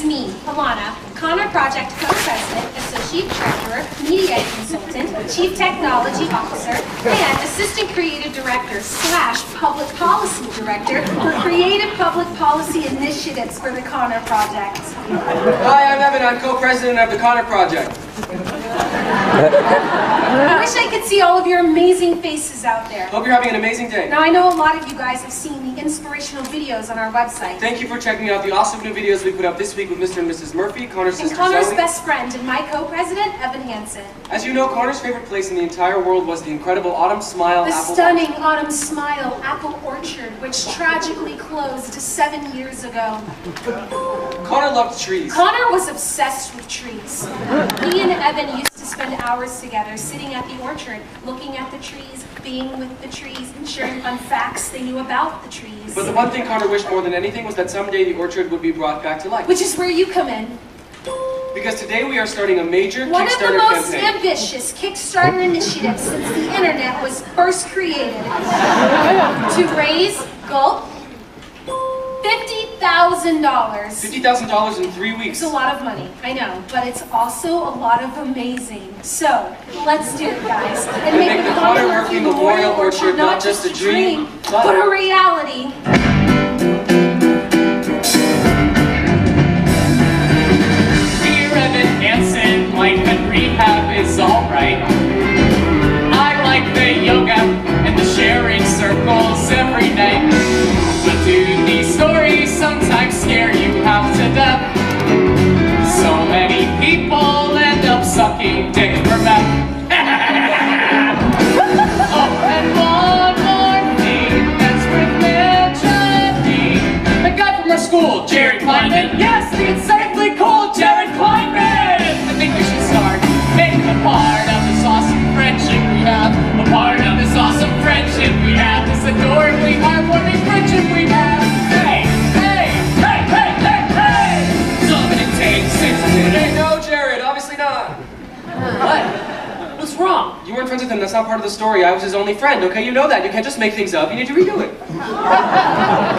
it's me, Alana, Connor Project Co-President, Associate Treasurer, Media Consultant, Chief Technology Officer, and Assistant Creative Director / Public Policy Director for Creative Public Policy Initiatives for the Connor Project. Hi, I'm Evan. I'm Co-President of the Connor Project. I wish I could see all of your amazing faces out there. Hope you're having an amazing day. Now, I know a lot of you guys have seen the inspirational videos on our website. Thank you for checking out the awesome new videos we put up this week with Mr. and Mrs. Murphy, Connor's sister Connor's Zoe. best friend and my co-president, Evan Hansen. As you know, Connor's favorite place in the entire world was the incredible Autumn Smile The Apple stunning Orchard. Autumn Smile Apple Orchard, which tragically closed 7 years ago. Connor loved trees. Connor was obsessed with trees. He and Evan used to spend hours together sitting at the orchard, looking at the trees, being with the trees, and sharing fun facts they knew about the trees. But the one thing Connor wished more than anything was that someday the orchard would be brought back to life. Which is where you come in. Because today we are starting a major One of the Kickstarter most campaign. ambitious Kickstarter initiatives since the internet was first created. To raise, gulp, $50,000. $50,000 in 3 weeks. It's a lot of money, I know, but it's also a lot of amazing. So, let's do it, guys. And make the Connor Murphy Memorial Orchard not just a dream, but a reality. Dear Evan Hansen, life at rehab is alright. I like the yoga and the sharing circles every night. But do these stories sometimes scare you half to death? So many people end up sucking dick for meth. Oh, and one more thing that's worth mentioning. The guy from our school, Jared Kleinman. Yes, the insanely cool Jared Kleinman! I think we should start making a part of this awesome friendship we have. A part of this awesome friendship we have. This adorably heartwarming friendship we have. Hey, hey, hey, hey, hey, hey! Something it takes 6 minutes. Hey, no, Jared, obviously not. What? What's wrong? You weren't friends with him, that's not part of the story. I was his only friend, okay? You know that. You can't just make things up. You need to redo it.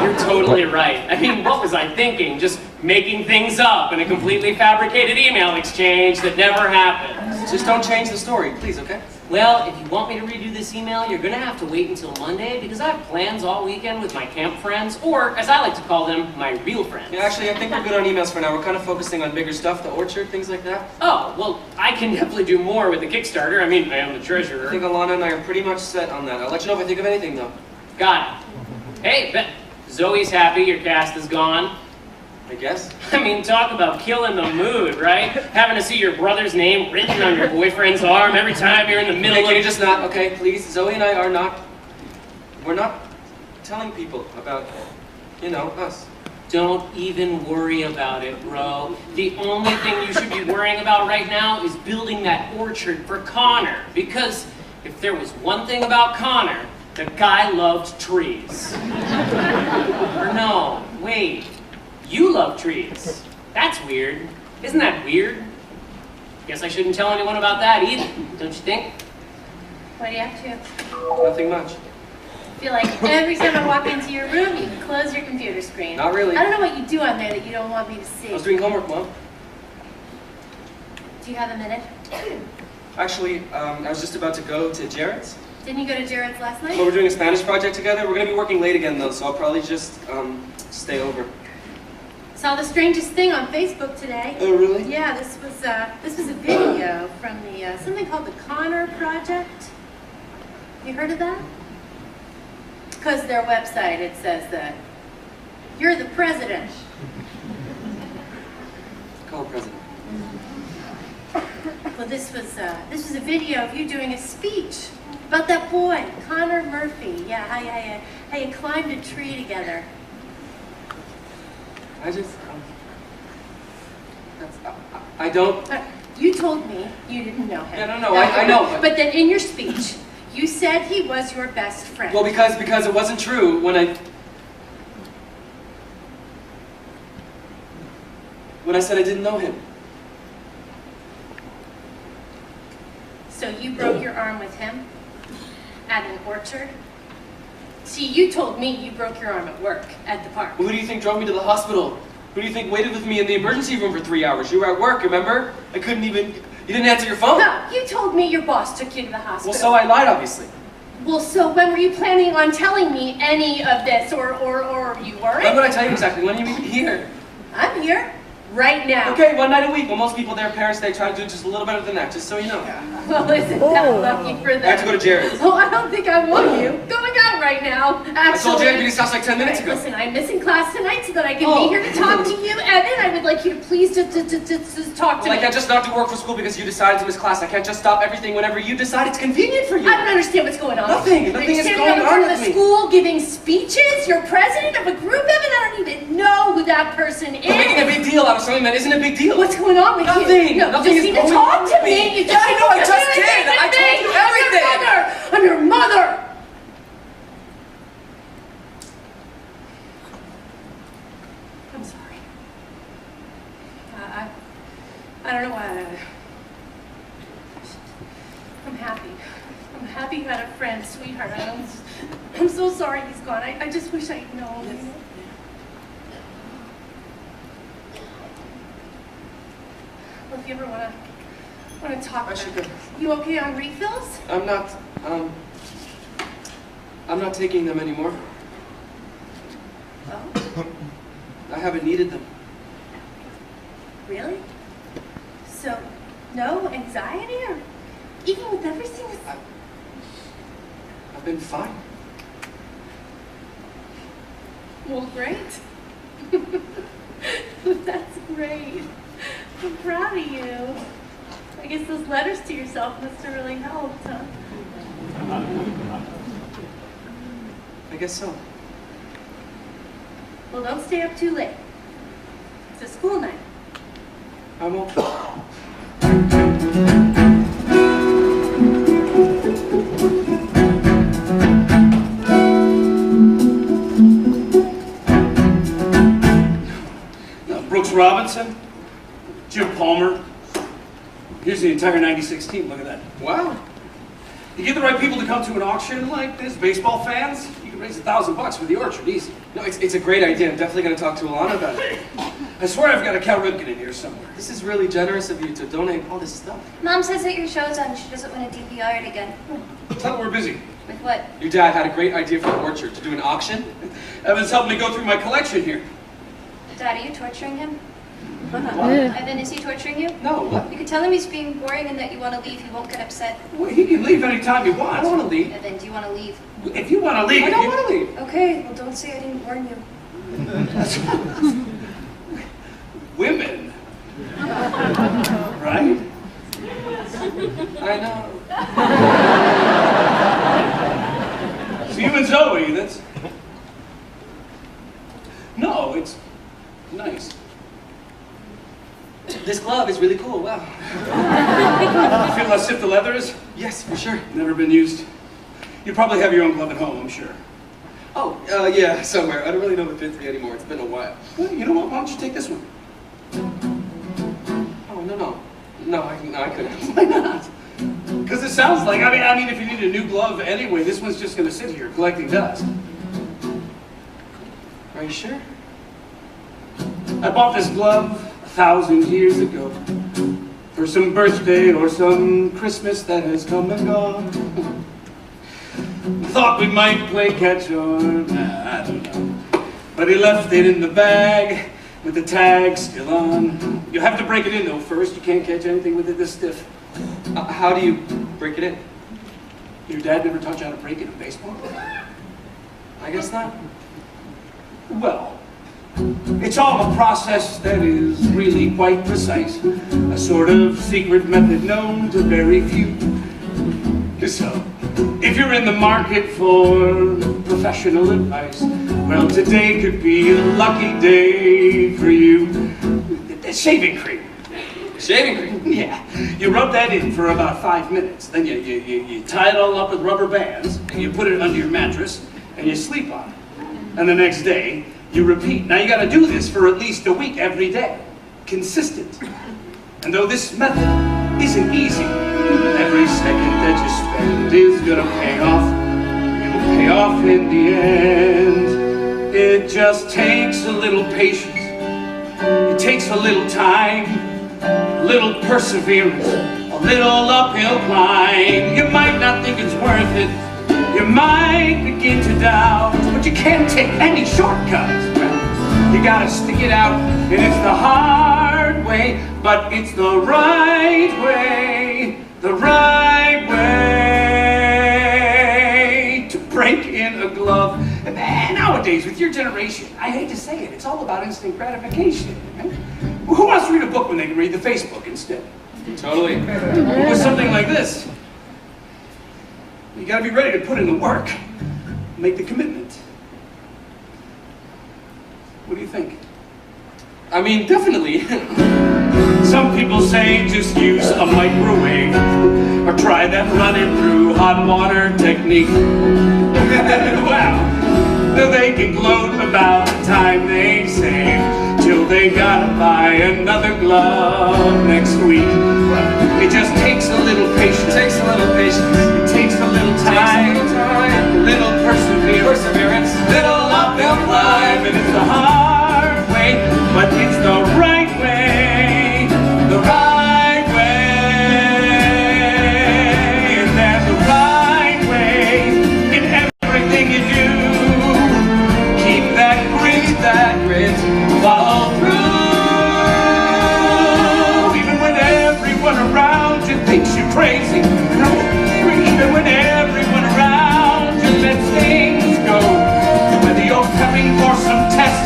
You're totally right. I mean, what was I thinking? Just making things up in a completely fabricated email exchange that never happened. Just don't change the story, please, okay? Well, if you want me to redo this email, you're gonna have to wait until Monday because I have plans all weekend with my camp friends, or as I like to call them, my real friends. Yeah, actually, I think we're good on emails for now. We're kind of focusing on bigger stuff, the orchard, things like that. Oh, well, I can definitely do more with the Kickstarter. I mean, I am the I treasurer. think Alana and I are pretty much set on that. I'll let you know if I think of anything, though. Got it. Hey, Zoe's happy your cast is gone. I guess. I mean, talk about killing the mood, right? Having to see your brother's name written on your boyfriend's arm every time you're in the middle Hey, can you of... just not, okay, please? Zoe and I are not, we're not telling people about, you know, us. Don't even worry about it, bro. The only thing you should be worrying about right now is building that orchard for Connor. Because if there was one thing about Connor, the guy loved trees. Or no, wait. You love trees. That's weird. Isn't that weird? Guess I shouldn't tell anyone about that either, don't you think? What are you up to? Nothing much. I feel like every time I walk into your room, you close your computer screen. Not really. I don't know what you do on there that you don't want me to see. I was doing homework, Mom. Do you have a minute? Actually, I was just about to go to Jared's. Didn't you go to Jared's last night? But we're doing a Spanish project together. We're going to be working late again, though, so I'll probably just stay over. Saw the strangest thing on Facebook today. Oh, really? Yeah, this was a video from the something called the Connor Project. You heard of that? Because their website, it says that you're the president. Call President. Well, this was a video of you doing a speech about that boy, Connor Murphy. Yeah, how you climbed a tree together. I just, I don't. You told me you didn't know him. Yeah, no, I know. But then in your speech, you said he was your best friend. Well, because it wasn't true when I said I didn't know him. So you broke your arm with him at an orchard? See, you told me you broke your arm at work, at the park. Well, who do you think drove me to the hospital? Who do you think waited with me in the emergency room for 3 hours? You were at work, remember? I couldn't even... You didn't answer your phone. No, you told me your boss took you to the hospital. Well, so I lied, obviously. Well, so when were you planning on telling me any of this, or you weren't? When would I tell you exactly? When are you even here? I'm here, right now. Okay, 1 night a week. Well, most people, their parents, they try to do just a little better than that, just so you know. Well, isn't that lucky for them? I have to go to Jared's. Oh, I don't think I want you going out right now, actually. I told Jared to be his house like 10 minutes ago. Listen, I'm missing class tonight so that I can be here to talk to you, and then I would like you to please just talk to me. Well, I can't just not do work for school because you decided to miss class. I can't just stop everything whenever you decide it's convenient for you. I don't understand what's going on. Nothing is You're going standing up in on front of with the me. school giving speeches. You're president of a group, Evan. I don't even know who that person is. You're making a big deal out of something that isn't a big deal. What's going on with you? Nothing. No, Nothing you is just need to going talk on to with me. You Yeah, I know, I just did. I told you everything. I'm your mother. I'm sorry. I don't know why. I'm happy. I'm happy you had a friend, sweetheart. I'm so sorry he's gone. I just wish I'd known. Yes. Well, if you ever want to talk I about should it. go. You okay on refills? I'm not taking them anymore. Oh, I haven't needed them. really? So, no anxiety, or even with everything that's... I've been fine. Well, great. That's great. I'm proud of you. I guess those letters to yourself must have really helped, huh? I guess so. Well, don't stay up too late. It's a school night. I won't. Brooks Robinson, Jim Palmer. Here's the entire '96 team. Look at that. Wow. You get the right people to come to an auction like this, baseball fans, you can raise $1,000 for the orchard, easy. No, it's a great idea. I'm definitely going to talk to Alana about it. I swear I've got a Cal Ripken in here somewhere. This is really generous of you to donate all this stuff. Mom says that your show's on. She doesn't want to DVR it again. Tell them we're busy. With what? Your dad had a great idea for the orchard, to do an auction. Evan's helping me go through my collection here. Dad, are you torturing him? Evan, is he torturing you? No, what? You could tell him he's being boring and that you want to leave. He won't get upset. Well, he can leave anytime he I wants. don't want to leave. Evan, do you want to leave? If you want to leave, I don't want to leave. Okay, well don't say I didn't warn you. Women. Right? I know. So you and Zoe, that's... No, it's nice. This glove is really cool. Wow. You feel how stiff the leather is? Yes, for sure. Never been used. You probably have your own glove at home, I'm sure. Oh, yeah, somewhere. I don't really know if it fits me anymore. It's been a while. Well, you know what? Why don't you take this one? Oh, no. No, I couldn't. Why not? Because it sounds like, I mean, if you need a new glove anyway, this one's just going to sit here collecting dust. Are you sure? I bought this glove 1,000 years ago for some birthday or some Christmas that has come and gone. Thought we might play catch or nah, I don't know. But he left it in the bag with the tag still on. You have to break it in though first. You can't catch anything with it this stiff. How do you break it in? Your dad never taught you how to break it in baseball? I guess not. Well, it's all a process that is really quite precise. A sort of secret method known to very few. So, if you're in the market for professional advice, well, today could be a lucky day for you. Shaving cream. Shaving cream? Yeah. You rub that in for about 5 minutes. Then you tie it all up with rubber bands, and you put it under your mattress, and you sleep on it. And the next day, you repeat. Now you gotta do this for at least a week every day. Consistent. And though this method isn't easy, every second that you spend is gonna pay off. It'll pay off in the end. It just takes a little patience It takes a little time, a little perseverance, a little uphill climb. You might not think it's worth it, you might begin to doubt, but you can't take any shortcuts. You gotta stick it out, and it's the hard way, but it's the right way, the right way to break in a glove. And nowadays, with your generation, I hate to say it, it's all about instant gratification. Right? Who wants to read a book when they can read the Facebook instead? Totally. With something like this, you gotta be ready to put in the work, make the commitment. What do you think? I mean, definitely. Some people say just use a microwave or try that running through hot water technique. Wow, they can gloat about the time they saved till they gotta buy another glove next week. It just takes a little patience. It takes a little patience. It takes a little time. A little perseverance. Little uphill climb. And it's the hard way, but it's the right way. The right way. And there's the right way in everything you do. Keep that grit, follow through. Even when everyone around you thinks you're crazy. Even when everyone around you lets things go. Whether you're prepping for some test,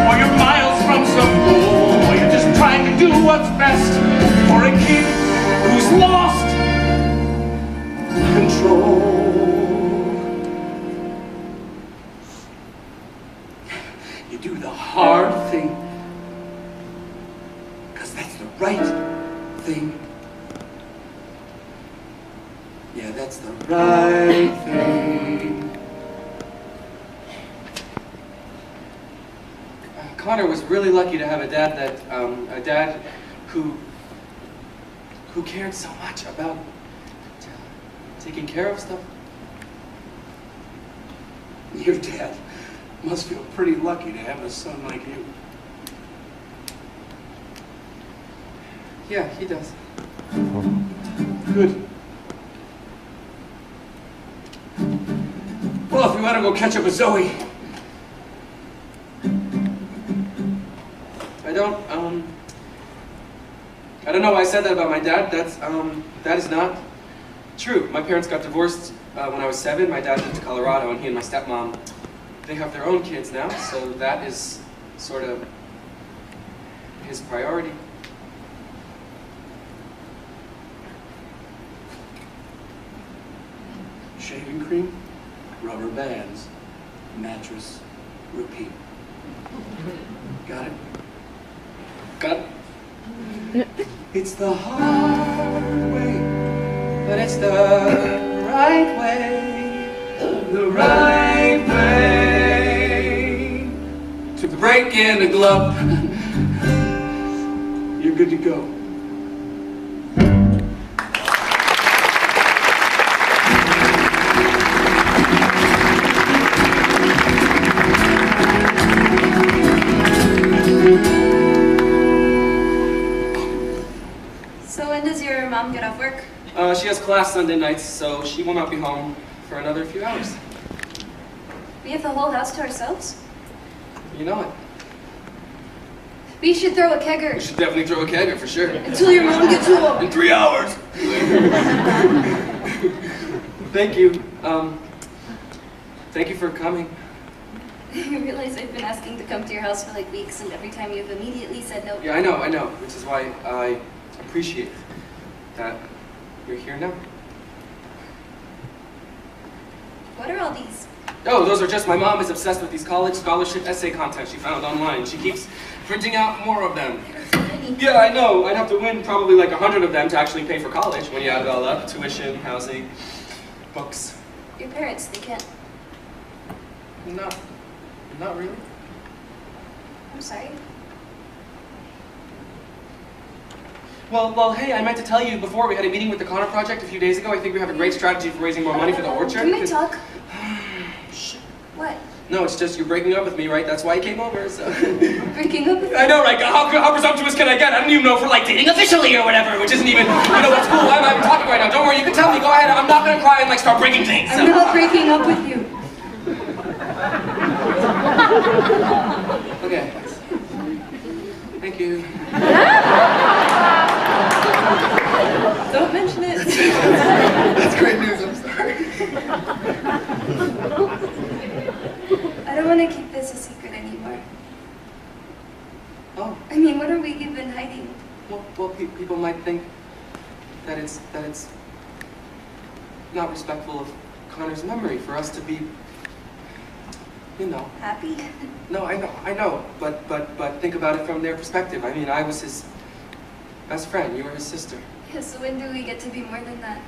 or you're miles from some goal, or you're just trying to do what's best for a kid who's lost control. You do the hard thing, because that's the right thing. Yeah, that's the right thing. Connor was really lucky to have a dad who cared so much about taking care of stuff. Your dad must feel pretty lucky to have a son like you. Yeah, he does. Good. Well, if you want to go catch up with Zoe. I don't know why I said that about my dad. That is not true. My parents got divorced when I was 7. My dad moved to Colorado, and he and my stepmom, they have their own kids now, so that is sort of his priority. Shaving cream, rubber bands, mattress, repeat. Got it? Got it? It's the hard way, But it's the right way. the right way to break in a glove. You're good to go. So when does your mom get off work? She has class Sunday nights, so she will not be home for another few hours. We have the whole house to ourselves? You know it. We should throw a We kegger should definitely throw a kegger for sure. until your mom gets home. In 3 hours! Thank you. Thank you for coming. You realize I've been asking to come to your house for like weeks, and every time you've immediately said no. Yeah, I know, which is why I appreciate that you're here now. What are all these? Oh, those are just, my mom is obsessed with these college scholarship essay contests she found online. She keeps printing out more of them. Yeah, I know. I'd have to win probably like 100 of them to actually pay for college when you add it all up. Tuition, housing, books. Your parents, they can't. Not really. I'm sorry. Well, hey, I meant to tell you before, we had a meeting with the Connor Project a few days ago. I think we have a great strategy for raising more money for the orchard. Can we talk? Shh. What? No, it's just you're breaking up with me, right? That's why you came over, so... Breaking up with I know, right? How presumptuous can I get? I don't even know if we're like dating officially or whatever, which isn't even, you know, what's cool. I'm talking right now. Don't worry, you can tell me. Go ahead. I'm not gonna cry and like start breaking things. I'm not breaking up with you. Okay. Thank you. Don't mention it. That's great news, I'm sorry. I don't want to keep this a secret anymore. Oh, I mean, what are we even hiding? well, people might think that it's not respectful of Connor's memory for us to be, you know. Happy? No, I know, but think about it from their perspective. I mean, I was his best friend, you were his sister. Yeah, so when do we get to be more than that?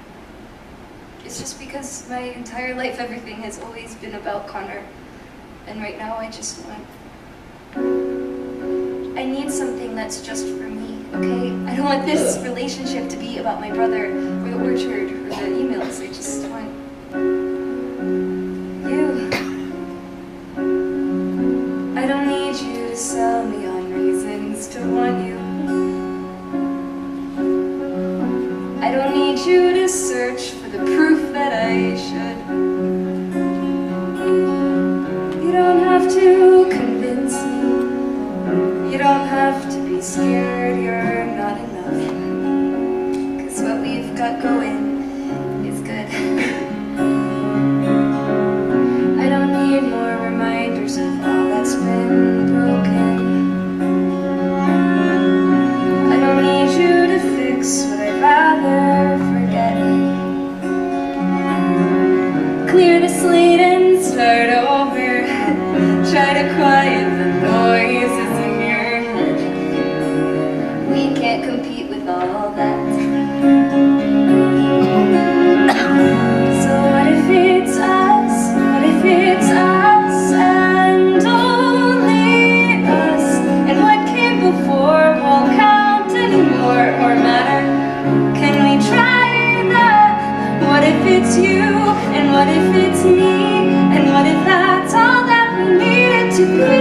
It's just because my entire life, everything has always been about Connor. And right now, I just want... I need something that's just for me, okay? I don't want this relationship to be about my brother, or the orchard, or the emails. I just want... you. I don't need you to sell me on reasons to want you. I don't need you to search for the proof that I should. You don't have to convince me. You don't have to be scared you're not enough. 'Cause what we've got going is good. I don't need more reminders of all that's been broken. I don't need you to fix what I'd rather forget. Clear the slate and start over. Try to quiet the noises in your head. We can't compete with all that. So what if it's us? What if it's us and only us? And what came before won't count anymore or matter. Can we try that? What if it's you? And what if it's me? And what if that's all that we needed to be?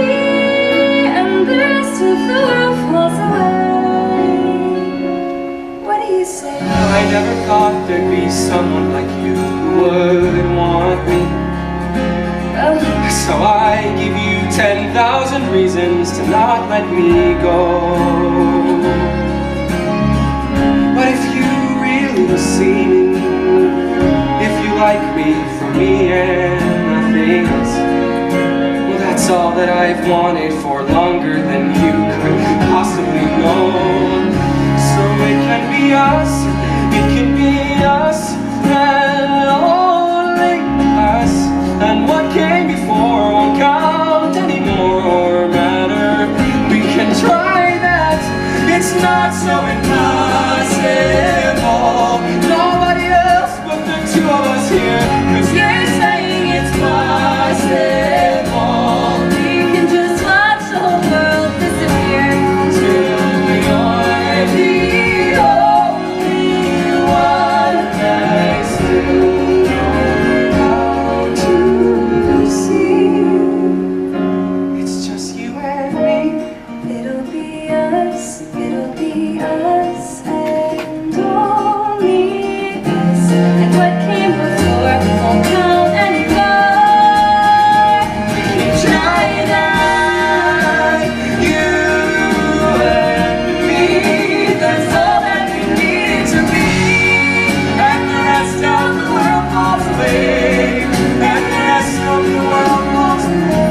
And the rest of the world falls away. What do you say? I never thought there'd be someone like you who would want me. Oh, So I give you 10,000 reasons to not let me go. But if you really see me, if you like me for me and nothing else, well, that's all that I've wanted for longer than you could possibly know. So it can be us, it can be us, and only us. And what came before won't count anymore or matter. We can try that, it's not so impossible. Nobody else but the two of us here, 'cause you're saying it's possible. we can just watch the whole world disappear. Till you're the only one that still knows how to see. It's just you and me. It'll be us, and only us. And what came before won't count anymore. We can try that, you and me. That's all that we need to be. And the rest of the world falls away. And the rest of the world falls away.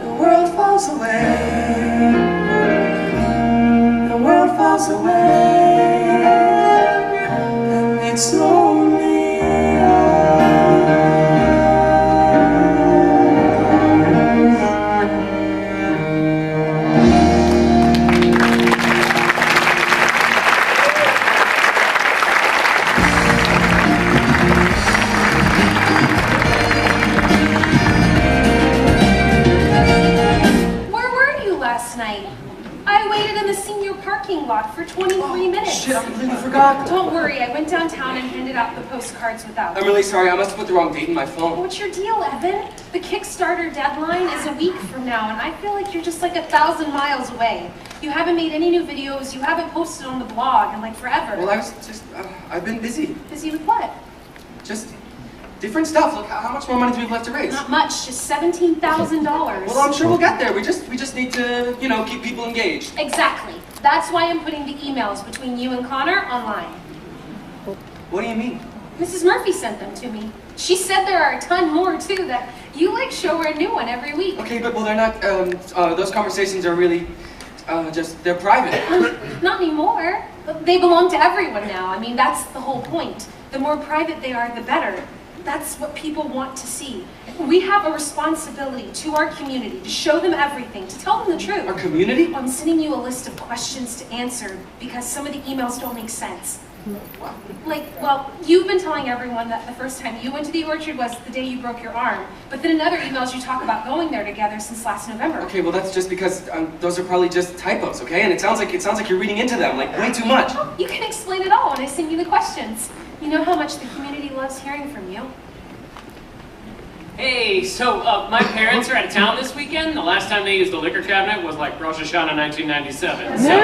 The world falls away. The world falls away. And it's only Where were you last night? I I waited in the senior parking lot for 23 minutes. Shit, I completely forgot. Don't worry, I went downtown and handed out the postcards without. I'm really sorry, I must have put the wrong date in my phone. What's your deal, Evan? The Kickstarter deadline is a week from now, and I feel like you're just like 1,000 miles away. You haven't made any new videos, you haven't posted on the blog in like forever. Well, I was just, I've been busy. Busy with what? Just different stuff. Look, how much more money do we have left to raise? Not much, just $17,000. Well, I'm sure we'll get there. We just need to, you know, keep people engaged. Exactly. That's why I'm putting the emails between you and Connor online. What do you mean? Mrs. Murphy sent them to me. She said there are a ton more too, that you like show her a new one every week. Okay, but well, they're not, those conversations are really, they're private. Not anymore. They belong to everyone now. I mean, that's the whole point. The more private they are, the better. That's what people want to see. We have a responsibility to our community to show them everything, to tell them the truth. Our community? I'm sending you a list of questions to answer because some of the emails don't make sense. Like, well, you've been telling everyone that the first time you went to the orchard was the day you broke your arm, but then in other emails you talk about going there together since last November. Okay, well that's just because those are probably just typos, okay? And it sounds like you're reading into them, like way too much. Oh, you can explain it all when I send you the questions. You know how much the community loves hearing from you. Hey, so my parents are out of town this weekend. The last time they used the liquor cabinet was like Rosh Hashanah 1997. So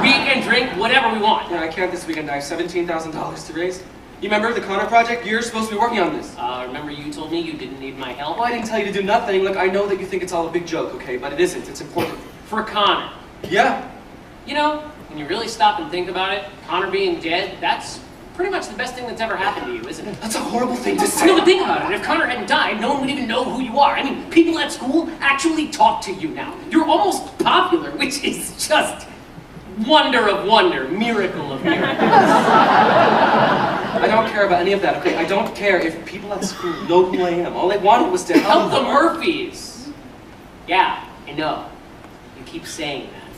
we can drink whatever we want. Yeah, I can't this weekend. I have $17,000 to raise. You remember the Connor project? You're supposed to be working on this. Remember you told me you didn't need my help? Well, I didn't tell you to do nothing. Look, I know that you think it's all a big joke, okay? But it isn't. It's important. For Connor. Yeah. You know, when you really stop and think about it, Connor being dead, that's pretty much the best thing that's ever happened to you, isn't it? That's a horrible thing to say. No, but think about it. If Connor hadn't died, no one would even know who you are. I mean, people at school actually talk to you now. You're almost popular, which is just wonder of wonder, miracle of miracles. I don't care about any of that, okay? I don't care if people at school know who I am. All I wanted was to Help the Murphys. Yeah, I know. You keep saying that.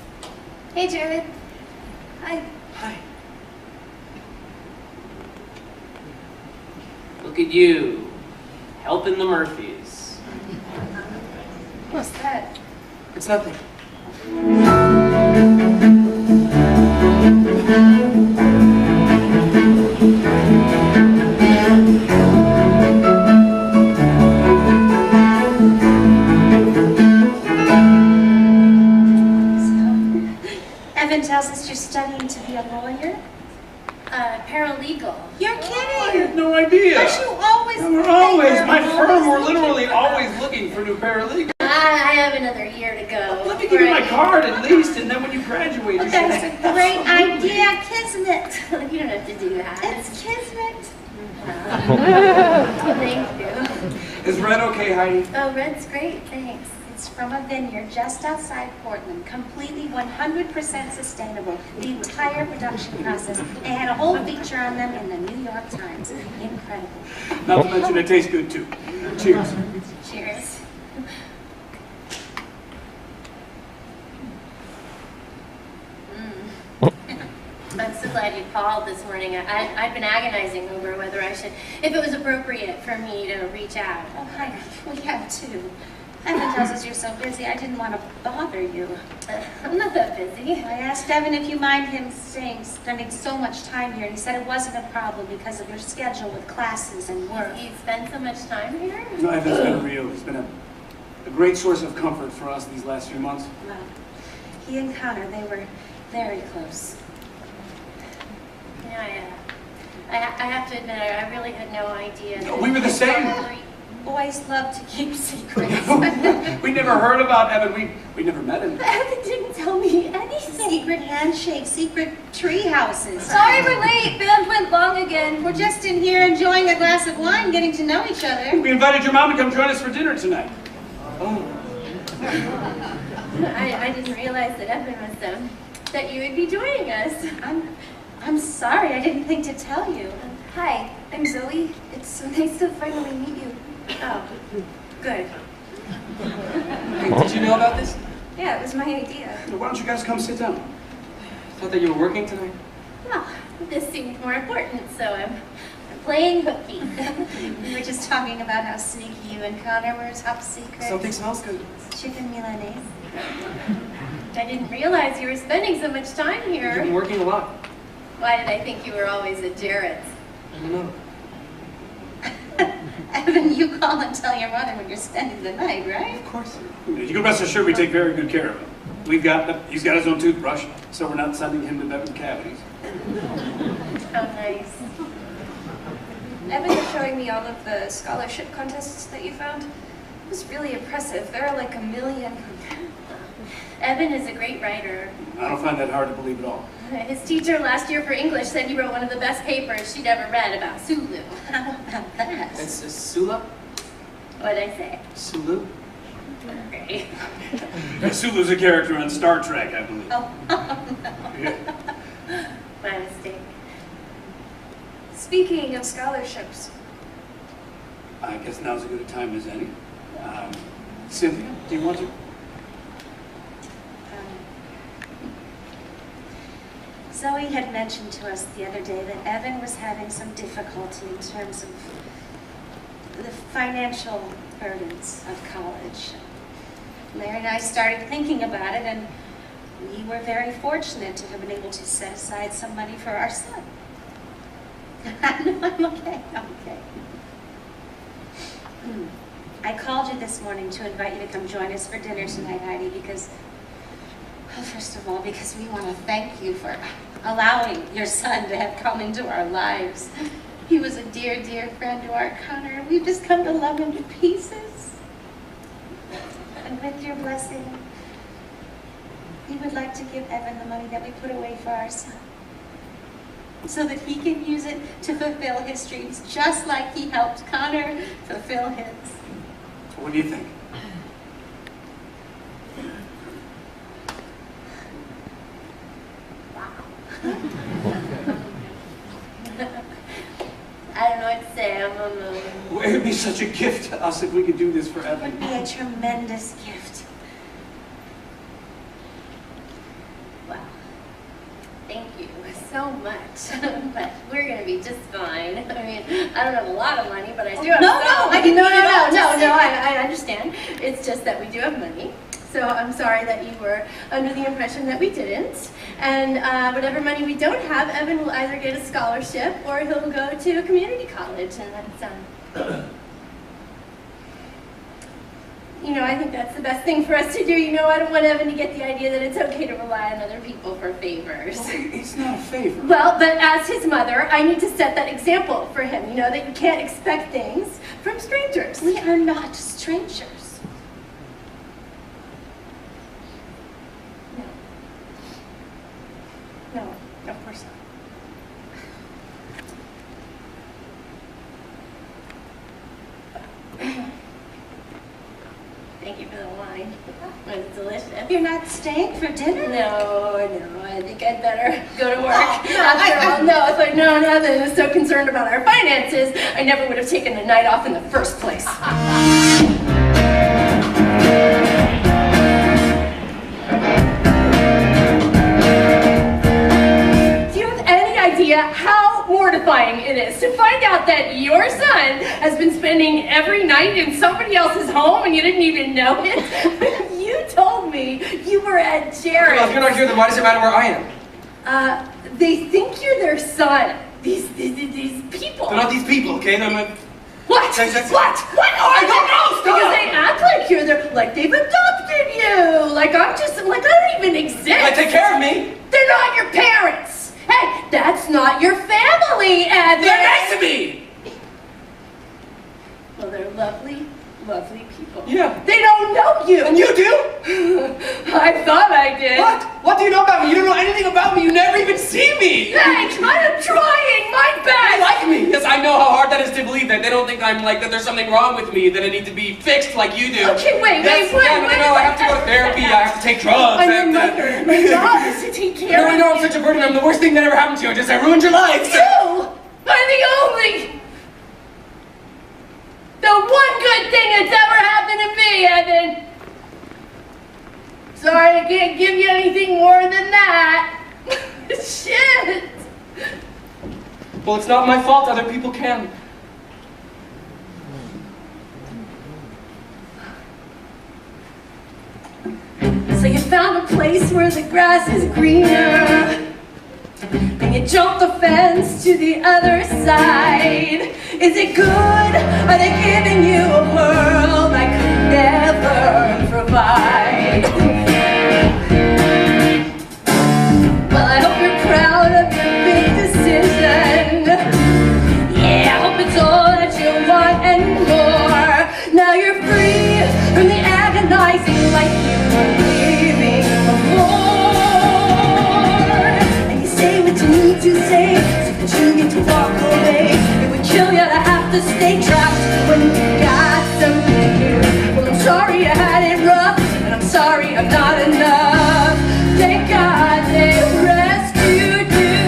Hey, Jared. Hi. Hi. Look at you, helping the Murphys. What's that? It's nothing. Evan tells us you're studying to be a lawyer? Paralegal. You're I kidding! had no idea. But you always We're always, my firm, we're literally always looking for new paralegals. I have another year to go. Let me give you my card at least, and then when you graduate, you That's should a great idea, Kismet. You don't have to do that. It's Kismet. Thank you. Is red okay, Heidi? Oh, red's great, thanks. It's from a vineyard just outside Portland, completely 100% sustainable. The entire production process. They had a whole feature on them in the New York Times. Incredible. Not to mention it tastes good too. Cheers. Cheers. I'm so glad you called this morning. I've been agonizing over whether I should, if it was appropriate for me to reach out. Oh, hi. We have too. Evan tells us you're so busy, I didn't want to bother you. I'm not that busy. I asked Evan if you mind him spending so much time here, and he said it wasn't a problem because of your schedule with classes and work. You spend so much time here? No, Evan's been real. He's been a great source of comfort for us these last few months. Well, he and Connor, they were very close. Yeah, I have to admit, I really had no idea. No, we were the same. Boys love to keep secrets. We never heard about Evan. We never met him. Evan didn't tell me anything. Secret handshakes, secret tree houses. Sorry we're late. Band went long again. We're just in here enjoying a glass of wine, getting to know each other. We invited your mom to come join us for dinner tonight. Oh. I didn't realize that Evan was that you would be joining us. I'm sorry, I didn't think to tell you. Hi, I'm Zoe. It's so nice to finally meet you. Oh, good. Hey, did you know about this? Yeah, it was my idea. Why don't you guys come sit down? I thought that you were working tonight. Well, this seemed more important, so I'm playing hooky. We were just talking about how sneaky you and Connor were, top secret. Something smells good. Chicken Milanese. I didn't realize you were spending so much time You've been here. working a lot. Why did I think you were always at Jared's? I don't know. Evan, you call and tell your mother when you're spending the night, right? Of course. You can rest assured we take very good care of him. He's got his own toothbrush, so we're not sending him to bed with cavities. How nice. Evan was showing me all of the scholarship contests that you found. It was really impressive. There are like 1 million. Evan is a great writer. I don't find that hard to believe at all. His teacher last year for English said he wrote one of the best papers she'd ever read about Sulu. How about that? It's Sula? What'd I say? Sulu? Okay. Sulu's a character on Star Trek, I believe. Oh, no. Yeah. My mistake. Speaking of scholarships, I guess now's as good a time as any. Cynthia, do you want to? Zoe had mentioned to us the other day that Evan was having some difficulty in terms of the financial burdens of college. Larry and I started thinking about it, and we were very fortunate to have been able to set aside some money for our son. No, I'm okay, I'm okay. I called you this morning to invite you to come join us for dinner tonight, Heidi, because, well, first of all, because we want to thank you for allowing your son to have come into our lives. He was a dear, dear friend to our Connor, and we've just come to love him to pieces. And with your blessing, we would like to give Evan the money that we put away for our son, so that he can use it to fulfill his dreams, just like he helped Connor fulfill his. What do you think? I don't know what to say. I'm on the... Well, it would be such a gift to us if we could do this for It Evan. would be a tremendous gift. Wow. Thank you so much. But we're going to be just fine. I mean, I don't have a lot of money, but I do have No, some. no, I didn't no, mean at all. I understand. It's just that we do have money. So I'm sorry that you were under the impression that we didn't. And whatever money we don't have, Evan will either get a scholarship or he'll go to a community college. And that's, you know, I think that's the best thing for us to do. You know, I don't want Evan to get the idea that it's okay to rely on other people for favors. Well, it's not a favor. Well, but as his mother, I need to set that example for him, you know, that you can't expect things from strangers. We are not strangers. No, of course not. Thank you for the wine. It was delicious. You're not staying for dinner? No, I think I'd better go to work. After all, no, if I'd known Evan was so concerned about our finances, I never would have taken the night off in the first place. Do you have any idea how mortifying it is to find out that your son has been spending every night in somebody else's home and you didn't even know it? You told me you were at Jared's. Well, if you're not here, then why does it matter where I am? They think you're their son. These people. They're not these people, okay? They're my... What? That's- What? What are I don't know, they? stop! Because they act like you're their, like they've adopted you. Like I don't even exist. They take care of me! They're not your parents. Hey, that's not your family, Evan. They're nice to me! Well, they're lovely, lovely people. Yeah. They don't know you. And you do? I thought I did. What? What do you know about me? You don't know anything about me. You never even see me. Thanks. I am trying my They best. like me. Yes, I know how hard that is to believe that. They don't think I'm like, that there's something wrong with me, that I need to be fixed like you do. Okay, wait. No, I have to go to therapy. I have to take drugs. I'm your mother. My job is to take care No, I of know I'm such a burden. I'm the worst thing that ever happened to you. I ruined your life. you. I'm the one good thing that's ever happened to me, Evan. Sorry, I can't give you anything more than that. Shit. Well, it's not my fault. Other people can. So you found a place where the grass is greener, and you jumped the fence to the other side. Is it good? Are they giving you a world I could never provide? Well, I hope you're proud of your big decision. Yeah, I hope it's all that you want and more. Now you're free from the agonizing life you were living before. And you say what you need to say so that you get to walk away. It would kill you to have to stay trapped when you got something new. Well, I'm sorry you had it rough, and I'm sorry I'm not enough. Thank God they rescued you.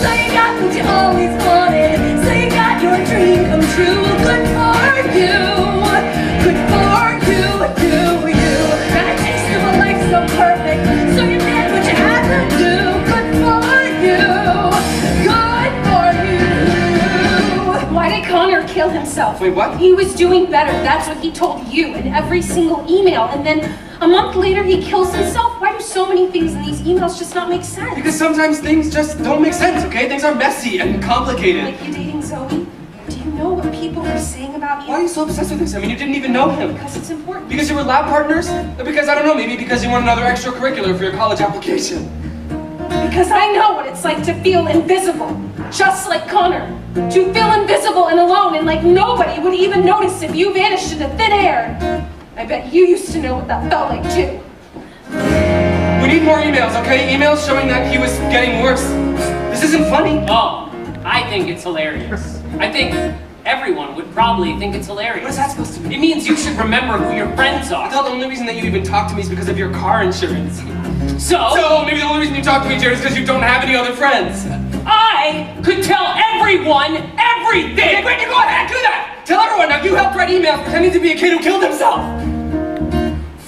So you got what you always wanted. So you got your dream come true. Good for you. Good for you. You got a taste of a life so perfect. So you did what you had to do. Good for you. Good for you. Why did Connor kill himself? Wait, what? He was doing better. That's what he told you in every single email. And then a month later, he kills himself. Why do so many things in these emails just not make sense? Because sometimes things just don't make sense, okay? Things are messy and complicated. Like you dating Zoe? Do you know what people are saying about Why are you? you so obsessed with this? I mean, you didn't even know him. Because it's important. Because you were lab partners? Or because, I don't know, maybe because you want another extracurricular for your college application. Because I know what it's like to feel invisible. Just like Connor. To feel invisible and alone and like nobody would even notice if you vanished into thin air. I bet you used to know what that felt like too. We need more emails, okay? Emails showing that he was getting worse. This isn't funny. Oh, I think it's hilarious. I think everyone would probably think it's hilarious. What is that supposed to mean? It means you should remember who your friends I are. thought the only reason that you even talk to me is because of your car insurance. So Maybe the only reason you talk to me, Jared, is because you don't have any other friends. I could tell everyone everything. Okay, great, you go ahead, do that! Tell everyone, now you helped write emails pretending to be a kid who killed himself!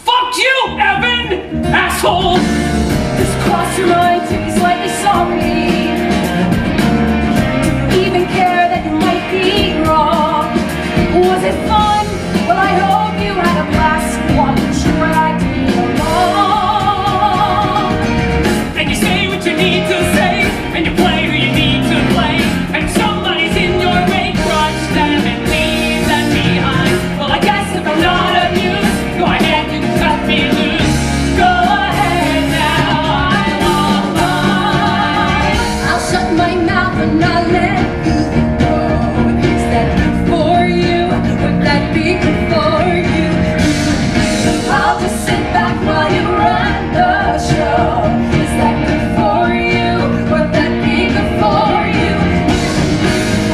Fuck you, Evan, asshole. Just cross your mind to be slightly sorry. Do you even care that you might be wrong? Was it fun? Well, I hope you had a blast while you dragged me along. And you say what you need to say, and you play who you need to play. And somebody's in your way, crush them and leave them behind. Well, I guess if I'm not amused, go ahead and cut me loose. Go ahead now, I won't lie. I'll shut my mouth and not let you go. Is that good for you? Would that be good for you? I'll just sit back while you run the show. Is that good for you? Would that be good for you?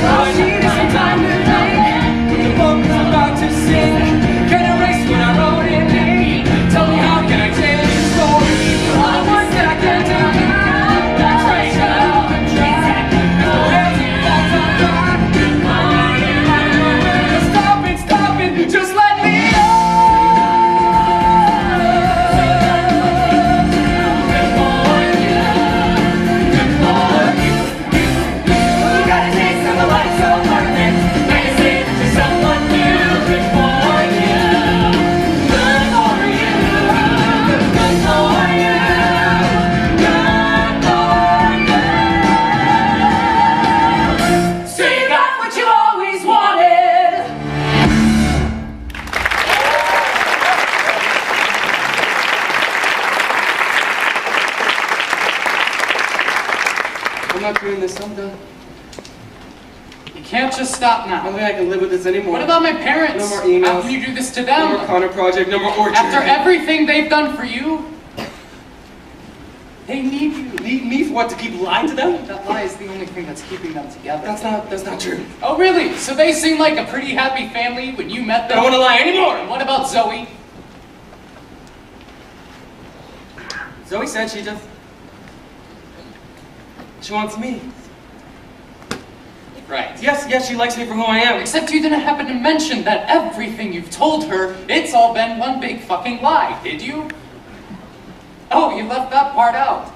I'll see you sometime tonight. The book is about to sing. Can erase what I wrote in ink. Tell me how can I change the story? All the words that I can't do now. That's right, now I'm trying. Stop it, just let me know. You got a taste of a life so perfect. Now you say that you're someone new. Good for you. Good for you. Good for you. Good for you. So you got what you always wanted. I'm not doing this, I'm done. You can't just stop I now. don't think I can live with this anymore. What about my parents? No more emails. How can you do this to No more them? Connor Project, no more Orchard. After everything they've done for you, They need you. Need me for what? To keep lying to them? that lie is the only thing that's keeping them together. That's not true. Oh, really? So they seem like a pretty happy family when you met I them? don't want to lie anymore. And what about Zoe? Zoe said she wants me. Right. Yes, she likes me for who I am. Except you didn't happen to mention that everything you've told her, it's all been one big fucking lie, did you? Oh, you left that part out.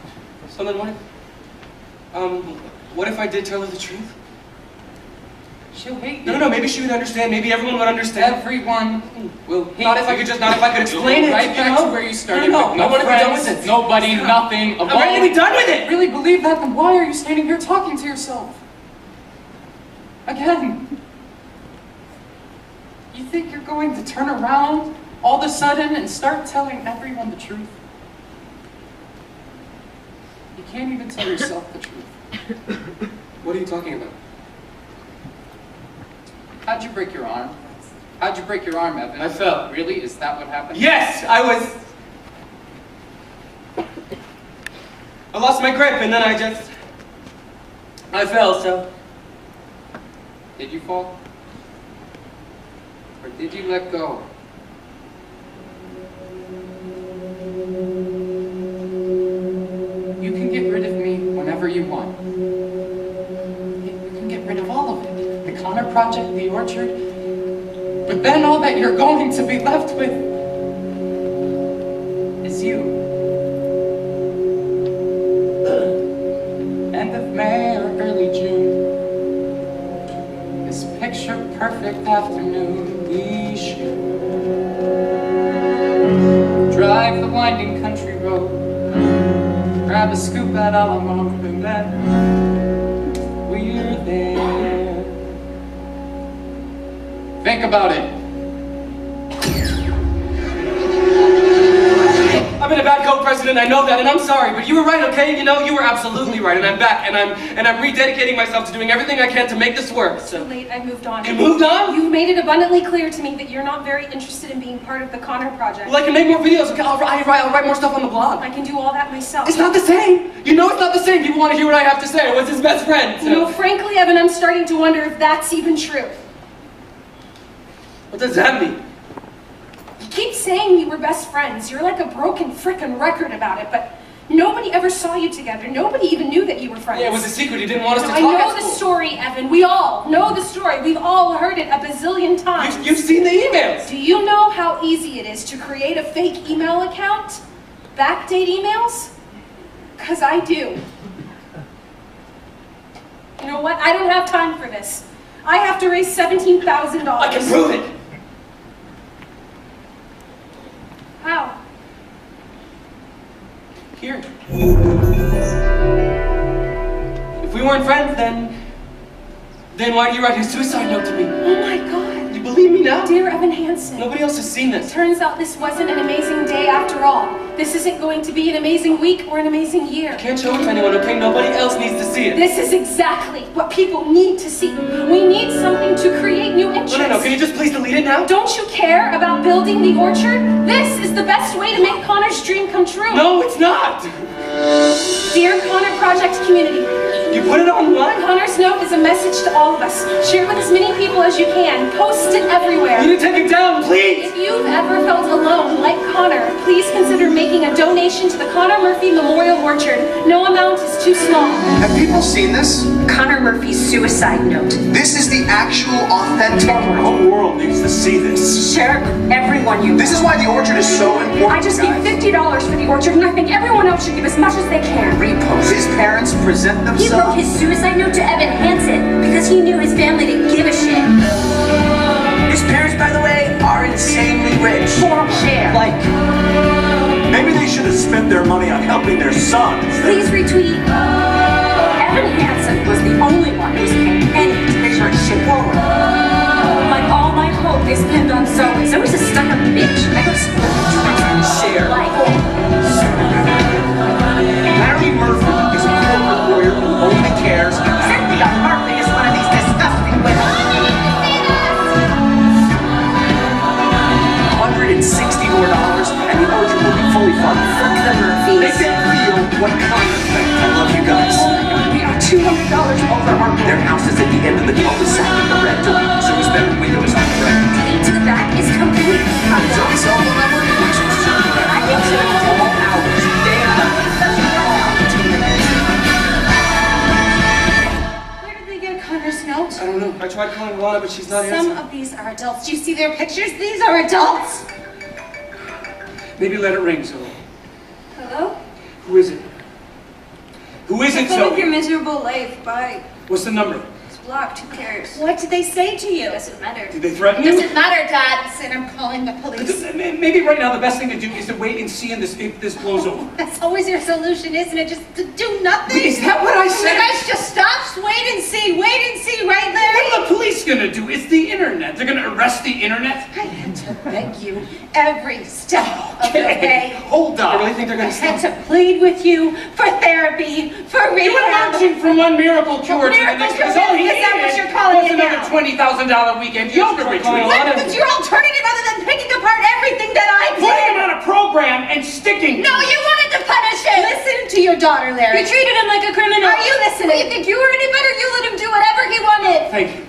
So then what? What if I did tell her the truth? She'll hate you. No, maybe she would understand. Maybe everyone would understand. Everyone will hate Not if I you. could explain it. Right you back know? to where you started. No, with I want to be done friends, with it. Nobody, nothing, alone. I'm ready to be done with it. Really believe that? Then why are you standing here talking to yourself? Again. You think you're going to turn around all of a sudden and start telling everyone the truth? You can't even tell yourself the truth. What are you talking about? How'd you break your arm? How'd you break your arm, Evan? I fell. Really? Is that what happened? Yes, I lost my grip and then I fell, so. Did you fall? Or did you let go? You can get rid of me whenever you want. You can get rid of all of it. The Connor Project, the Orchard. But then all that you're going to be left with is you. End of May or early June. This picture perfect afternoon we shoot. Drive the winding country road. Grab a scoop at Alamo and then we're there. Think about it. I've been a bad co-president, I know that, and I'm sorry, but you were right, okay? You know, you were absolutely right, and I'm back, and I'm rededicating myself to doing everything I can to make this work, so. Too late, I moved on. You moved on? You've made it abundantly clear to me that you're not very interested in being part of the Connor Project. Well, I can make more videos, okay? I'll write more stuff on the blog. I can do all that myself. It's not the same! You know it's not the same! People want to hear what I have to say. I was his best friend, so. You know, frankly, Evan, I'm starting to wonder if that's even true. What does that mean? You keep saying we were best friends. You're like a broken frickin' record about it, but nobody ever saw you together. Nobody even knew that you were friends. Yeah, it was a secret. He didn't want us to I talk know at the school. story, Evan. We all know the story. We've all heard it a bazillion times. You've seen the emails! Do you know how easy it is to create a fake email account? Backdate emails? 'Cause I do. You know what? I don't have time for this. I have to raise $17,000. I can prove it! How? Here. If we weren't friends, then why do you write a suicide note to me? Oh my God. You believe me now? Dear Evan Hansen. Nobody else has seen this. Turns out this wasn't an amazing day after all. This isn't going to be an amazing week or an amazing year. Can't show it to anyone, okay? Nobody else needs to see it. This is exactly what people need to see. We need something to create new interest. No, can you just please delete it now? Don't you care about building the orchard? This is the best way to make Connor's dream come true. No, it's not! Dear Connor Project community, You put it online? Connor's note is a message to all of us. Share it with as many people as you can. Post it everywhere. You need to take it down, please! If you've ever felt alone, like Connor, please consider making a donation to the Connor Murphy Memorial Orchard. No amount is too small. Have people seen this? Connor Murphy's suicide note. This is the actual authentic. The whole world needs to see this. Share it with everyone you know. This is why the orchard is so important. I just gave $50 for the orchard, and I think everyone else should give as much as they can. Repost. His parents present He themselves. wrote his suicide note to Evan Hansen because he knew his family didn't give a shit. His parents, by the way, are insanely rich. Share. Like, Maybe they should have spent their money on helping their son. Please retweet. Evan Hansen was the only one who's paying any to push her shit forward. Like all my hope is pinned on Zoe. Zoe's a stuck-up bitch. I go to school and Share. Like, Larry Murphy is a corporate lawyer who only cares about Cynthia Murphy is one of these disgusting women. $160 more, and the orchard will be fully funded. fuck the Murphys. Make them feel what kind of effect. I love you guys. We are $200 over our goal. Their house is at the end of the cul-de-sac in the red door, so his bedroom window is on the right. Lead to the back is complete. Zoe's cell phone number, which was I think so. all hours, day and night. Where did they get Connor's note? I don't know. I tried calling Lana, but she's not Some answering. of these are adults. Do you see their pictures? These are adults. Maybe let it ring, Zoe. Hello? Who is it? Who is it, Come with Zoe? your miserable life. Bye. What's the number? It's blocked. Who cares? What did they say to you? Doesn't matter. Did they threaten you? Doesn't matter, Dad. Listen, I'm calling the police. Maybe right now the best thing to do is to wait and see if this blows over. That's always your solution, isn't it? Just to do nothing? Is that what I said? You guys just stop. Wait and see, right, Larry? What are the police gonna do? It's the internet. They're gonna arrest the internet? I had to beg you every step of the way. Hold on. I really think they're I gonna had stop. to plead with you for therapy, for You were rehab. launching from one miracle cure to the Miracle next. cure? Because all he Is that what needed you're calling was it another now? $20,000 weekend yoga retreat. What? But you're alternative other than picking apart everything that I did. Putting him on a program and sticking. No, you wanted to punish him. Listen to your daughter, Larry. You treated him like a criminal. Are you listening? You think you were any better? You let him do whatever he wanted. Thank you.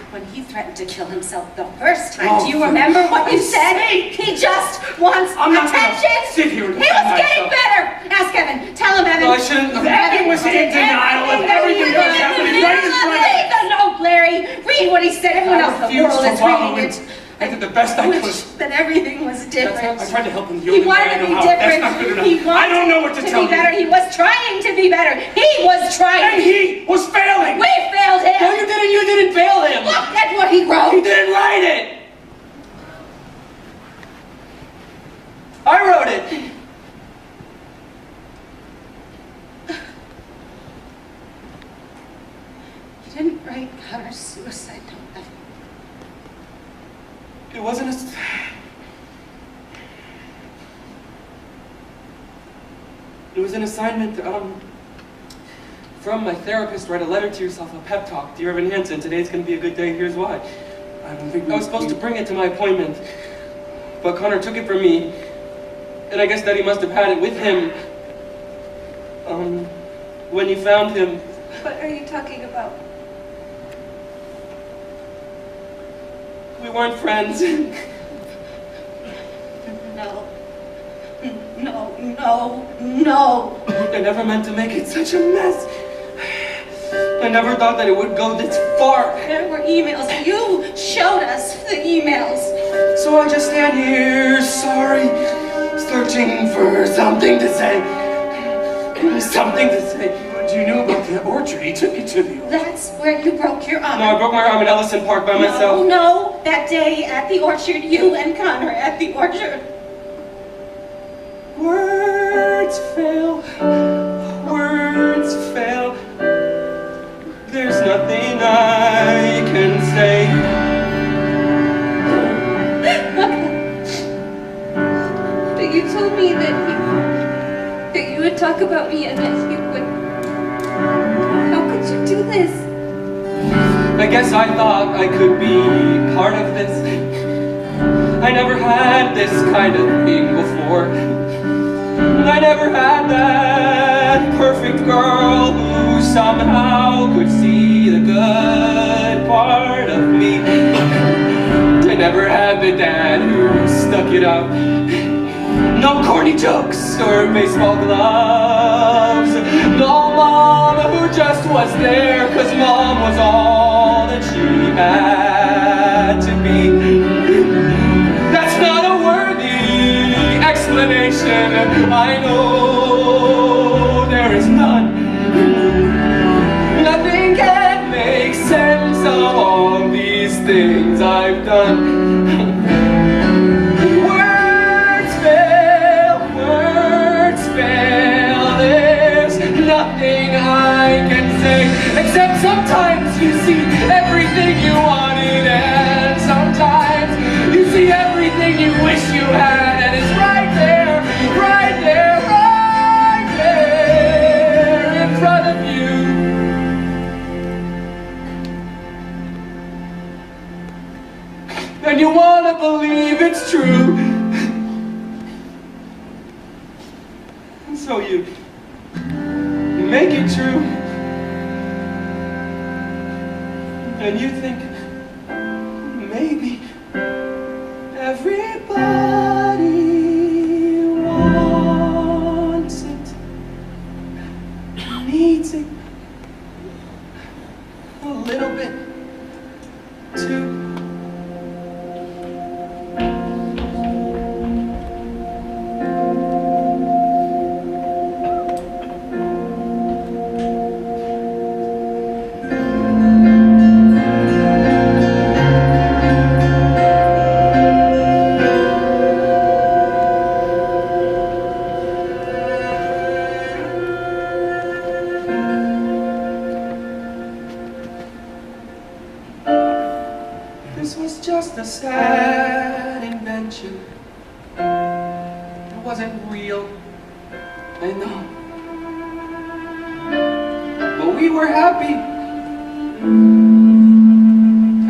When he threatened to kill himself the first time, Oh, do you for remember what you Christ's said? sake. He just wants I'm not gonna attention. sit here and He was defend getting myself. better. Ask Evan. Tell him, Evan. No, I shouldn't. Evan was in denial of everything that was happening right in front of Read us. the note, Larry. Read what he said. Everyone else in the refused world to is follow reading it. it. I did the best I wish could. that everything was different. I tried to help him the He only way wanted I to know be how. different. That's not good enough. He wanted I don't know what to tell be better. you. He was trying to be better. He was trying. And he was failing. We failed him. No, you didn't. You didn't fail him. Look at what he wrote. He didn't write it. I wrote it. You didn't write Connor's suicide note. It wasn't a... It was an assignment, from my therapist. Write a letter to yourself, a pep talk. Dear Evan Hansen, today's gonna be a good day, here's why. I don't think I was supposed to bring it to my appointment, but Connor took it from me, and I guess Daddy must have had it with him, when you found him. What are you talking about? We weren't friends. No. No. I never meant to make it such a mess. I never thought that it would go this far. There were emails. You showed us the emails. So I just stand here, sorry, searching for something to say. Something to say. What do you know about the orchard? He took you to the orchard. That's where you broke your arm. No, I broke my arm in Ellison Park by myself. No, that day at the orchard, you and Connor at the orchard. Words fail. Words fail. There's nothing I can say. But you told me that you would talk about me and that you would... How could you do this? I guess I thought I could be part of this. I never had this kind of thing before. I never had that perfect girl who somehow could see the good part of me. I never had the dad who stuck it up. No corny jokes or baseball gloves. No mom who just was there 'cause mom was all that she had to be. That's not a worthy explanation. I know there is none. Nothing can make sense of all these things I've done. Nothing I can say, except sometimes you see everything you wanted, and sometimes you see everything you wish you had, and it's right there, right there, right there in front of you. And you want to believe it's true, and so you make it true, and you think maybe everybody wants it, needs it a little bit too. wasn't real. I know. But we were happy.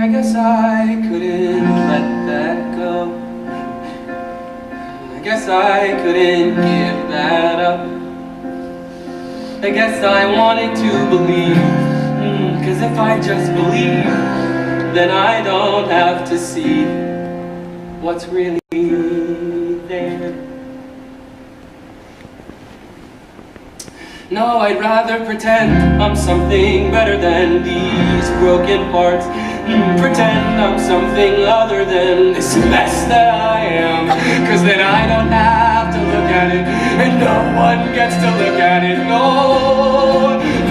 I guess I couldn't let that go. I guess I couldn't give that up. I guess I wanted to believe, 'cause if I just believe, then I don't have to see what's really there. No, I'd rather pretend I'm something better than these broken parts. Pretend I'm something other than this mess that I am. 'Cause then I don't have to look at it, and no one gets to look at it. No,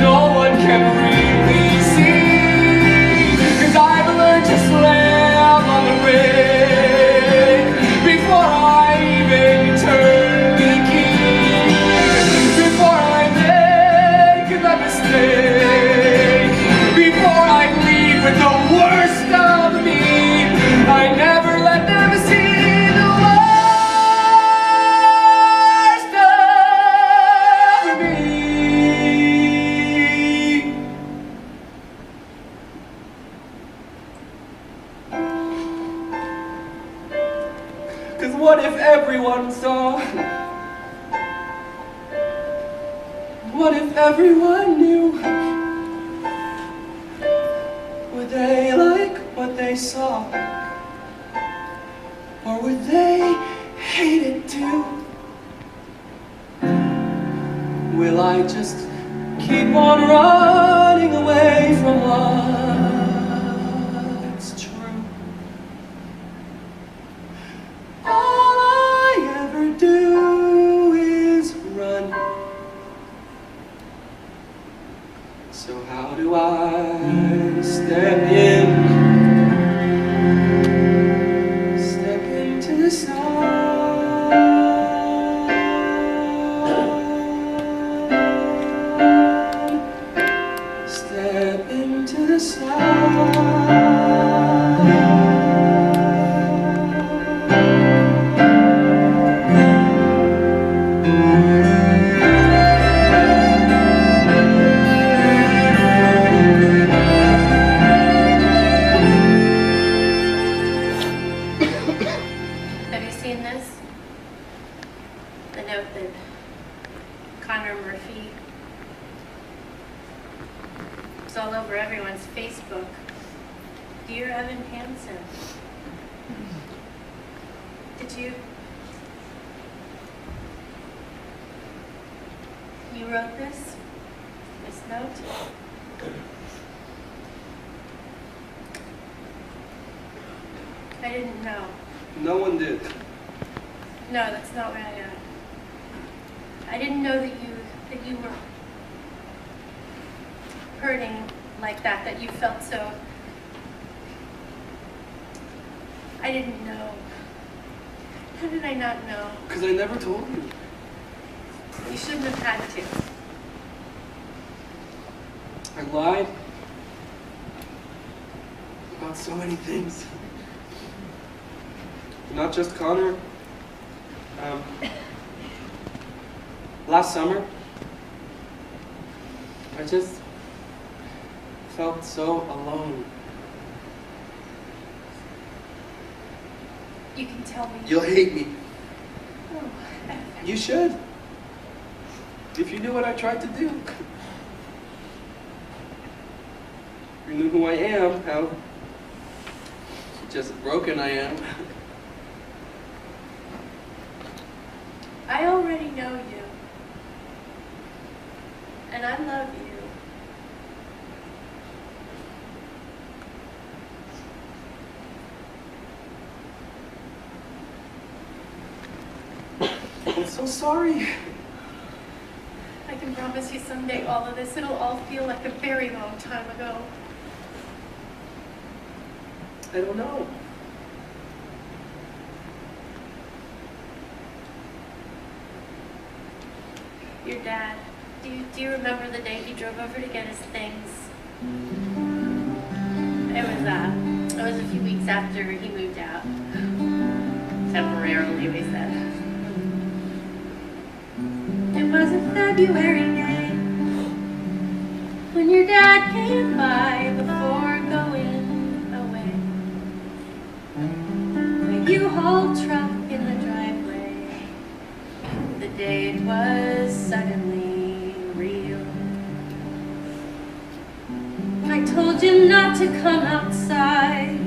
no one can really see. 'Cause I've learned to slam on the brake before I even turn the key. Before I make a mistake, before I leave with the worst of me, I never let them see the worst of me. 'Cause what if everyone saw? What if everyone knew? Would they like what they saw? Or would they hate it too? Will I just keep on running away from what's true? All I ever do is run. So how do I step into the sun? Step into the sun. Have you seen this? The note that Connor Murphy, it's all over everyone's Facebook. Dear Evan Hansen, did you wrote this note? I didn't know. No one did. No, that's not what I didn't know that you were hurting like that, that you felt so. I didn't know. How did I not know? Because I never told you. You shouldn't have had to. I lied about so many things. Not just Connor. Last summer, I just felt so alone. You can tell me. You'll hate me. Oh, You should. If you knew what I tried to do. If you knew who I am, how just broken I am. I already know you. And I love you. I'm so sorry. I can promise you someday all of this, it'll all feel like a very long time ago. I don't know. Your dad, do you remember the day he drove over to get his things? It was a few weeks after he moved out. Temporarily, we said. February day when your dad came by before going away. The U-Haul truck in the driveway, the day it was suddenly real. I told you not to come outside,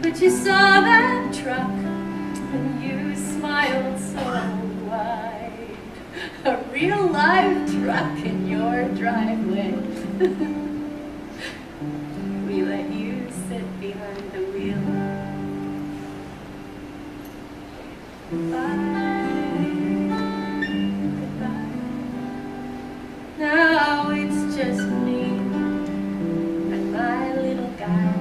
but you saw that truck and you smiled so wide. A real live truck in your driveway. We let you sit behind the wheel. Goodbye, goodbye. Now it's just me and my little guy.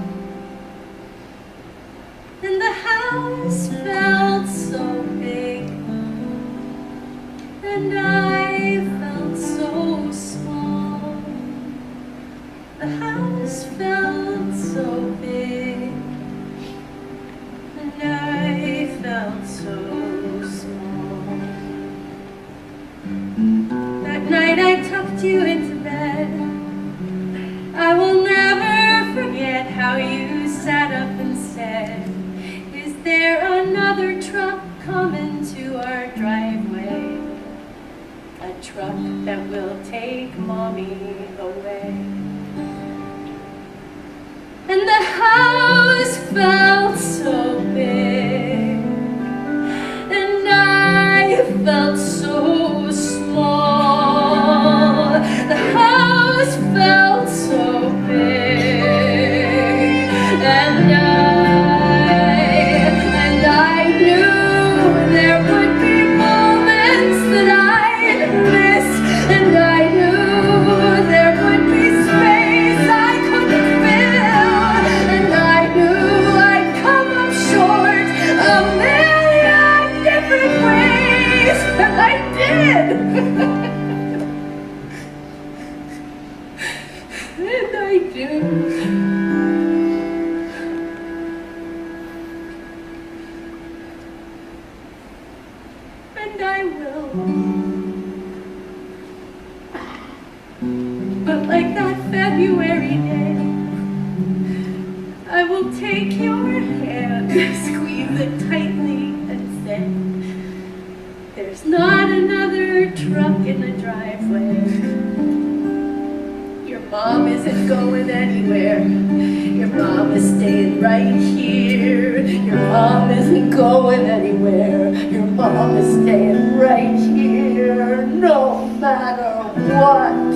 And the house felt so big, and I felt so small. The house felt so big, and I felt so small. That night I tucked you into bed. I will never forget how you sat up and said, "Is there another truck coming to our driveway? A truck that will take Mommy away." And the house felt so big, and I felt so small. The house felt so big, and I knew there would be moments that I'd miss, and I knew there would be space I couldn't fill, and I knew I'd come up short a million different ways, and I did. And I did. And I will. But like that February day, I will take your hand, squeeze it tightly, and say, "There's not another truck in the driveway. Your mom isn't going anywhere. Your mom is staying right here. Your mom isn't going anywhere. Your mom is staying right here, no matter what.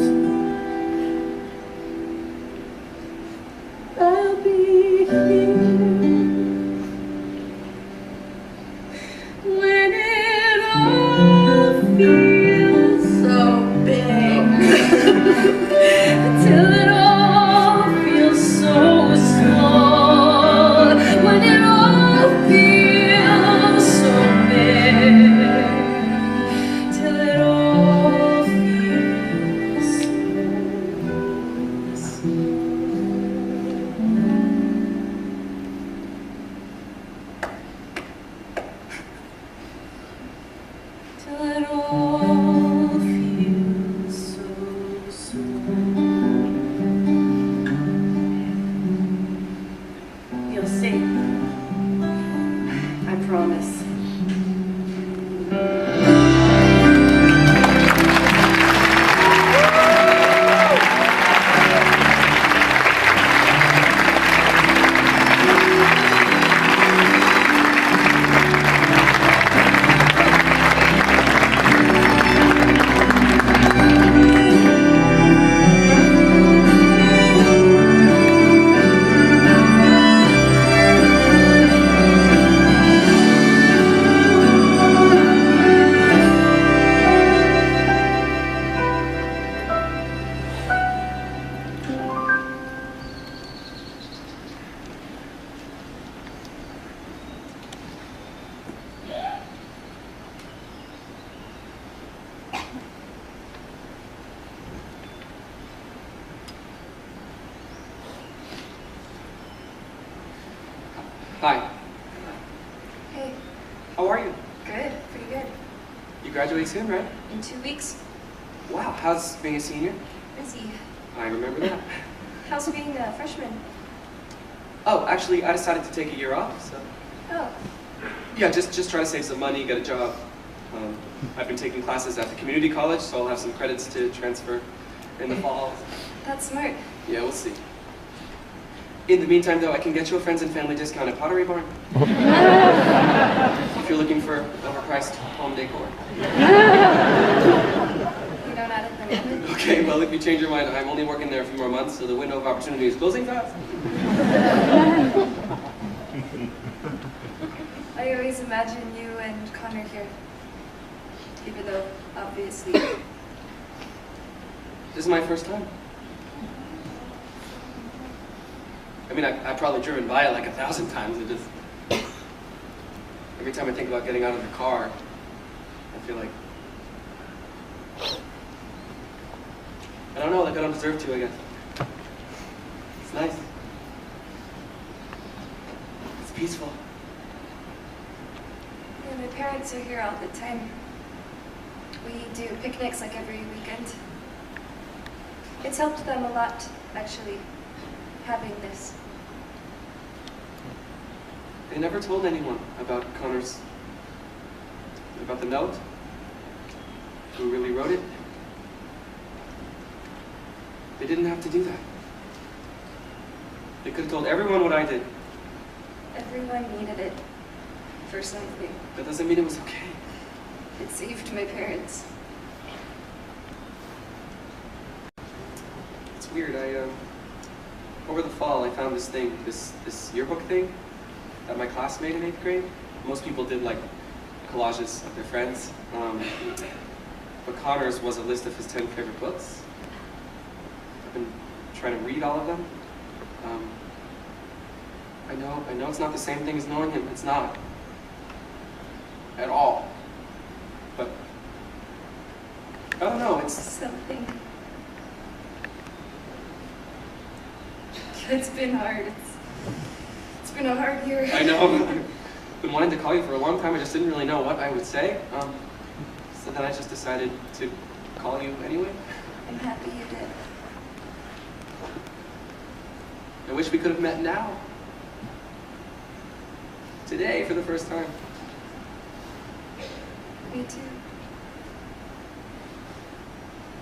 I'll be here when it all feels so big, till it all feels so small, when it all feels so big, till it all feels so small. Till it all feels so small. You'll see. I promise. Hi, Hey, how are you? good, pretty good. You graduate soon, right? In 2 weeks? Wow, how's being a senior? Busy. I remember that. How's being a freshman? Oh, actually, I decided to take a year off, so... Oh, Yeah, just try to save some money, get a job. I've been taking classes at the community college, so I'll have some credits to transfer in the fall. that's smart. Yeah, we'll see. In the meantime, though, I can get you a friends and family discount at Pottery Barn. If you're looking for overpriced home decor. You don't add it then. Okay, well, if you change your mind, I'm only working there a few more months, so the window of opportunity is closing fast. I always imagine you and Connor here. Even though, obviously... This is my first time. I mean, I've probably driven by it like 1,000 times. It just... Every time I think about getting out of the car, I feel like... I don't know, like I don't deserve to, I guess. It's nice. It's peaceful. Yeah, my parents are here all the time. We do picnics like every weekend. It's helped them a lot, actually, having this. They never told anyone about Connor's... about the note? Who really wrote it? They didn't have to do that. They could have told everyone what I did. Everyone needed it for something. That doesn't mean it was okay. It saved my parents. It's weird, over the fall I found this thing, this yearbook thing that my class made in 8th grade. Most people did like collages of their friends. But Connor's was a list of his 10 favorite books. I've been trying to read all of them. I know it's not the same thing as knowing him. It's not. At all. But, I don't know, it's... Something. It's been hard. It's been a hard year. I know. I've been wanting to call you for a long time. I just didn't really know what I would say. So then I just decided to call you anyway. I'm happy you did. I wish we could have met now. Today, for the first time. Me too.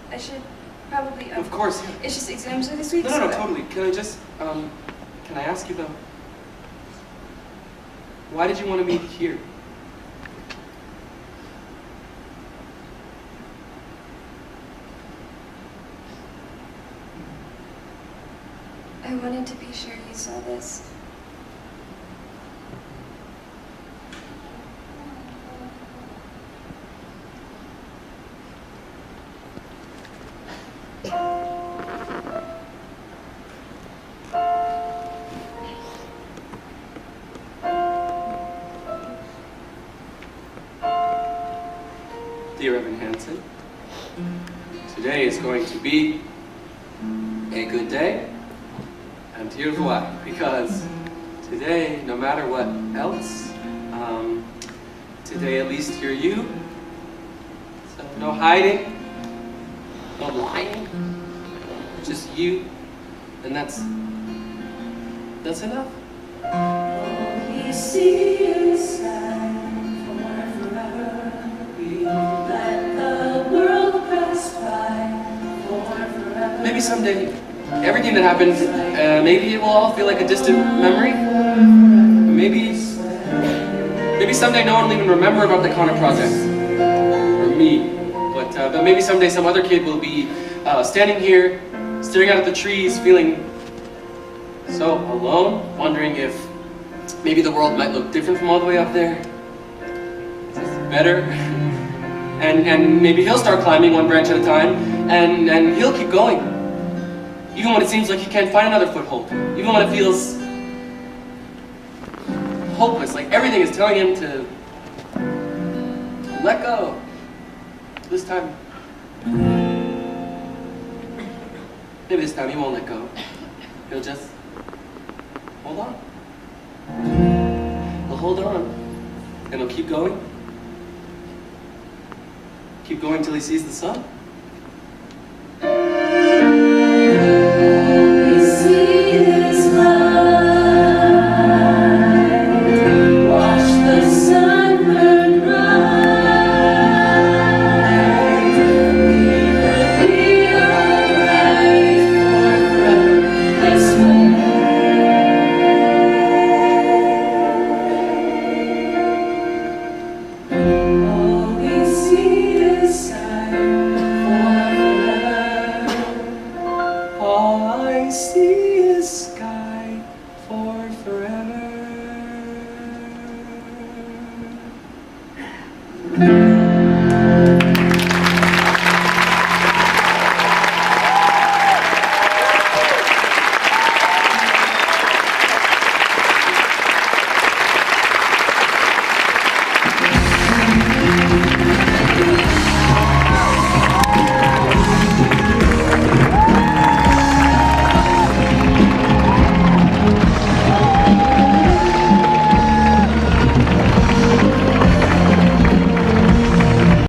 I should probably... Of course. It's just exams are this week, No, so... totally. Can I just, can I ask you though? Why did you want to meet here? I wanted to be sure you saw this. Dear Evan Hansen, today is going to be a good day, and here's why. Because today, no matter what else, today at least you're you. So no hiding, no lying, just you, and that's enough. We see inside for forever. We let the world pass by for forever. Maybe someday, everything that happened, maybe it will all feel like a distant memory. Maybe someday no one will even remember about the Connor Project, or me. But maybe someday some other kid will be standing here, staring out at the trees, feeling so alone, wondering if maybe the world might look different from all the way up there. Just better. And maybe he'll start climbing one branch at a time, and he'll keep going. Even when it seems like he can't find another foothold. Even when it feels hopeless, like everything is telling him to let go. This time, maybe this time he won't let go. He'll just hold on. He'll hold on, and he'll keep going. Keep going till he sees the sun.